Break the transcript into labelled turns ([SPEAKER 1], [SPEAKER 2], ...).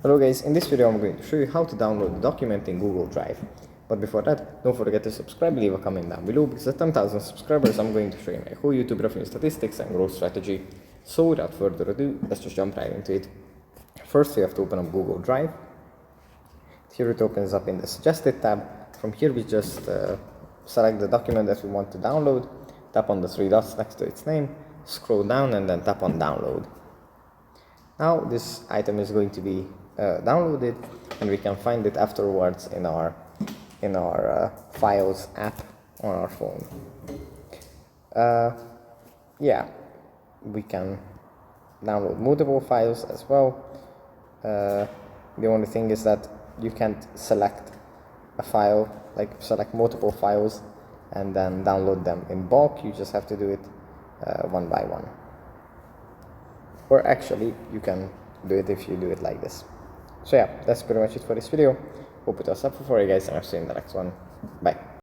[SPEAKER 1] Hello guys, in this video I'm going to show you how to download the document in Google Drive. But before that, don't forget to subscribe, leave a comment down below, because at 10,000 subscribers I'm going to show you my whole YouTube revenue statistics and growth strategy. So without further ado, let's just jump right into it. First we have to open up Google Drive. Here it opens up in the suggested tab. From here we just select the document that we want to download, tap on the three dots next to its name, scroll down and then tap on download. Now this item is going to be downloaded, and we can find it afterwards in our Files app on our phone. Yeah, we can download multiple files as well. The only thing is that you can't select a file, like select multiple files and then download them in bulk. You just have to do it one by one. Or actually, you can do it if you do it like this. So yeah, that's pretty much it for this video. Hope it was helpful for you guys, and I'll see you in the next one. Bye.